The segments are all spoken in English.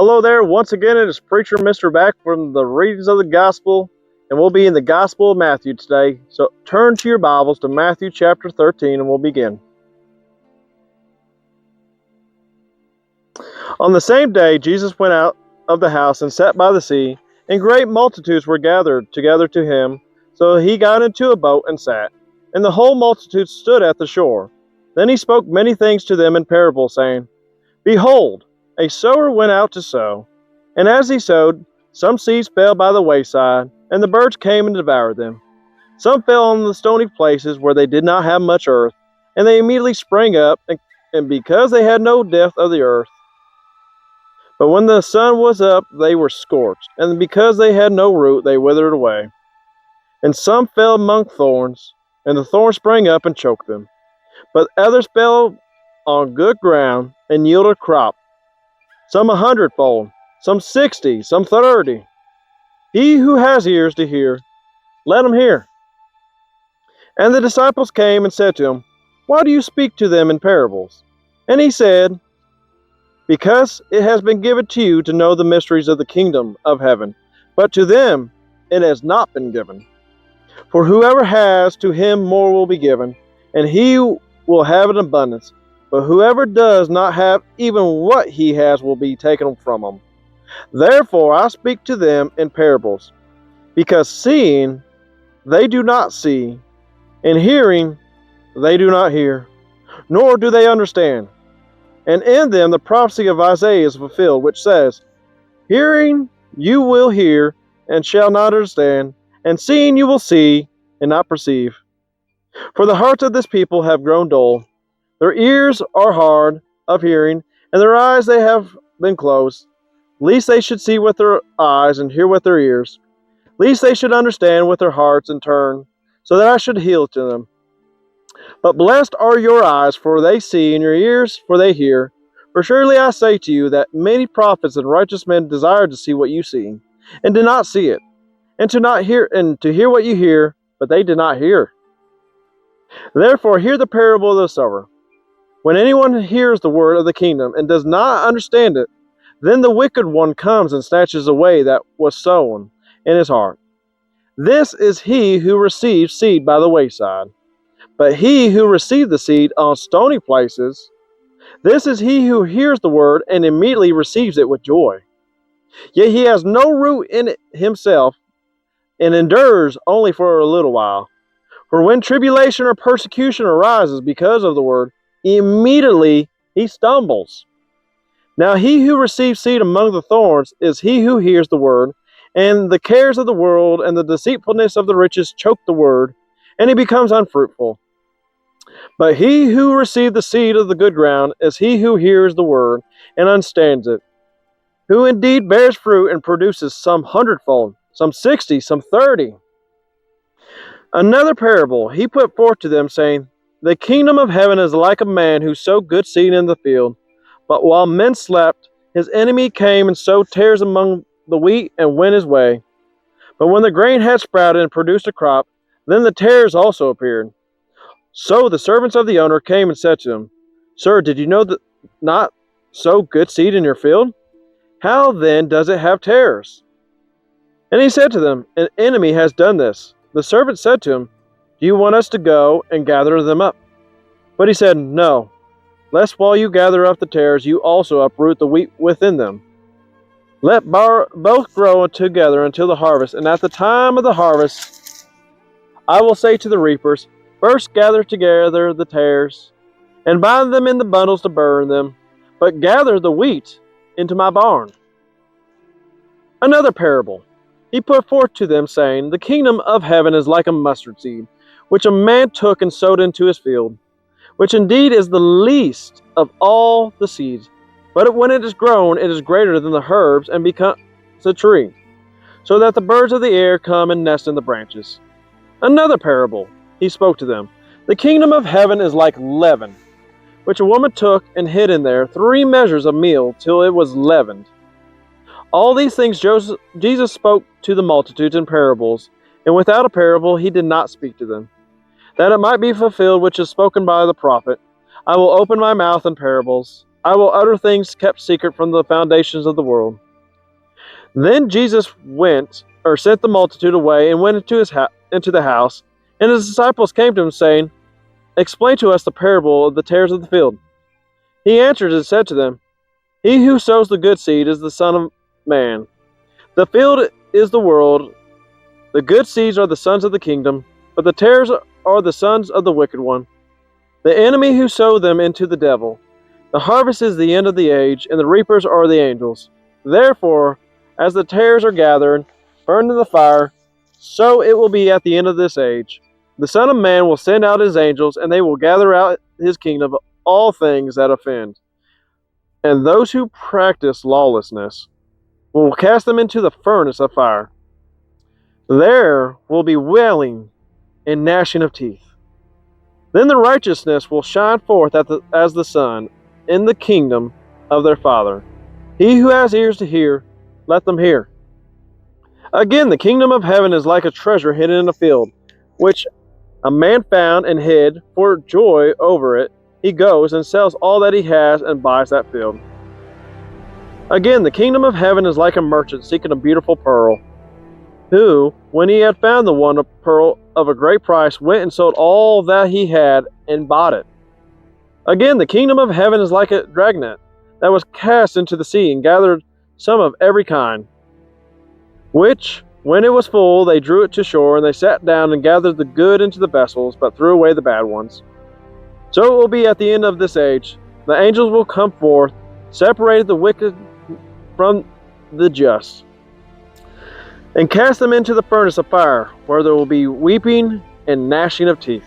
Hello there, once again it is Preacher Mr. back from the readings of the Gospel, and we'll be in the Gospel of Matthew today. So turn to your Bibles to Matthew chapter 13 and we'll begin. On the same day, Jesus went out of the house and sat by the sea, and great multitudes were gathered together to him. So he got into a boat and sat, and the whole multitude stood at the shore. Then he spoke many things to them in parables, saying, Behold, a sower went out to sow, and as he sowed, some seeds fell by the wayside, and the birds came and devoured them. Some fell on the stony places where they did not have much earth, and they immediately sprang up, and because they had no depth of the earth, but when the sun was up, they were scorched, and because they had no root, they withered away. And some fell among thorns, and the thorns sprang up and choked them. But others fell on good ground and yielded crop, some 100-fold, some 60, some 30. He who has ears to hear, let him hear. And the disciples came and said to him, Why do you speak to them in parables? And he said, Because it has been given to you to know the mysteries of the kingdom of heaven, but to them it has not been given. For whoever has, to him more will be given, and he will have an abundance. But whoever does not have, even what he has will be taken from him. Therefore I speak to them in parables, because seeing they do not see, and hearing they do not hear, nor do they understand. And in them the prophecy of Isaiah is fulfilled, which says, Hearing you will hear, and shall not understand, and seeing you will see, and not perceive. For the hearts of this people have grown dull, their ears are hard of hearing, and their eyes they have been closed, lest they should see with their eyes and hear with their ears, lest they should understand with their hearts and turn, so that I should heal to them. But blessed are your eyes, for they see, and your ears, for they hear. For surely I say to you that many prophets and righteous men desired to see what you see, and did not see it, and to hear what you hear, but they did not hear. Therefore hear the parable of the sower. When anyone hears the word of the kingdom and does not understand it, then the wicked one comes and snatches away that was sown in his heart. This is he who receives seed by the wayside. But he who received the seed on stony places, this is he who hears the word and immediately receives it with joy. Yet he has no root in it himself, and endures only for a little while. For when tribulation or persecution arises because of the word, immediately he stumbles. Now he who receives seed among the thorns is he who hears the word, and the cares of the world and the deceitfulness of the riches choke the word, and he becomes unfruitful. But he who received the seed of the good ground is he who hears the word and understands it, who indeed bears fruit and produces some 100-fold, some 60, some 30. Another parable he put forth to them, saying, The kingdom of heaven is like a man who sowed good seed in the field. But while men slept, his enemy came and sowed tares among the wheat and went his way. But when the grain had sprouted and produced a crop, then the tares also appeared. So the servants of the owner came and said to him, Sir, did you not sow good seed in your field? How then does it have tares? And he said to them, An enemy has done this. The servant said to him, Do you want us to go and gather them up? But he said, No, lest while you gather up the tares, you also uproot the wheat within them. Let both grow together until the harvest, and at the time of the harvest, I will say to the reapers, First gather together the tares, and bind them in the bundles to burn them, but gather the wheat into my barn. Another parable he put forth to them, saying, The kingdom of heaven is like a mustard seed, which a man took and sowed into his field, which indeed is the least of all the seeds. But when it is grown, it is greater than the herbs and becomes a tree, so that the birds of the air come and nest in the branches. Another parable he spoke to them. The kingdom of heaven is like leaven, which a woman took and hid in there 3 measures of meal till it was leavened. All these things Jesus spoke to the multitudes in parables, and without a parable he did not speak to them, that it might be fulfilled which is spoken by the prophet, I will open my mouth in parables, I will utter things kept secret from the foundations of the world. Then Jesus sent the multitude away and went into the house, and his disciples came to him, saying, Explain to us the parable of the tares of the field. He answered and said to them, He who sows the good seed is the Son of Man. The field is the world. The good seeds are the sons of the kingdom, but the tares are the sons of the wicked one, the enemy who sowed them into the devil. The harvest is the end of the age, and the reapers are the angels. Therefore, as the tares are gathered, burned in the fire, so it will be at the end of this age. The Son of Man will send out his angels, and they will gather out his kingdom all things that offend, and those who practice lawlessness will cast them into the furnace of fire. There will be wailing and gnashing of teeth. Then the righteousness will shine forth as the sun in the kingdom of their Father. He who has ears to hear, let them hear. Again, the kingdom of heaven is like a treasure hidden in a field, which a man found and hid. For joy over it, he goes and sells all that he has and buys that field. Again, the kingdom of heaven is like a merchant seeking a beautiful pearl, who, when he had found the one, a pearl of a great price, went and sold all that he had and bought it. Again, the kingdom of heaven is like a dragnet that was cast into the sea and gathered some of every kind, which, when it was full, they drew it to shore, and they sat down and gathered the good into the vessels, but threw away the bad ones. So it will be at the end of this age. The angels will come forth, separated the wicked from the just, and cast them into the furnace of fire, where there will be weeping and gnashing of teeth.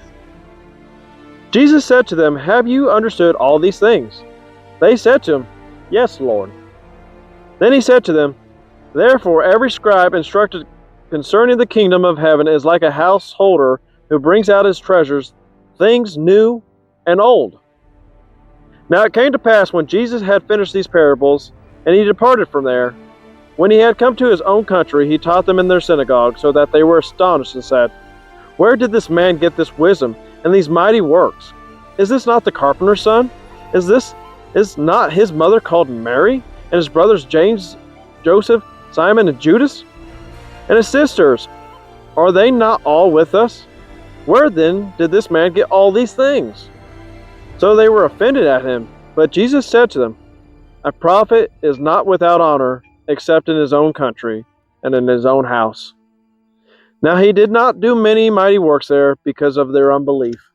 Jesus said to them, Have you understood all these things? They said to him, Yes, Lord. Then he said to them, Therefore every scribe instructed concerning the kingdom of heaven is like a householder who brings out his treasures, things new and old. Now it came to pass, when Jesus had finished these parables, and he departed from there, when he had come to his own country, he taught them in their synagogue, so that they were astonished and said, Where did this man get this wisdom and these mighty works? Is this not the carpenter's son? Is not his mother called Mary, and his brothers James, Joseph, Simon, and Judas? And his sisters, are they not all with us? Where then did this man get all these things? So they were offended at him. But Jesus said to them, A prophet is not without honor, except in his own country and in his own house. Now he did not do many mighty works there because of their unbelief.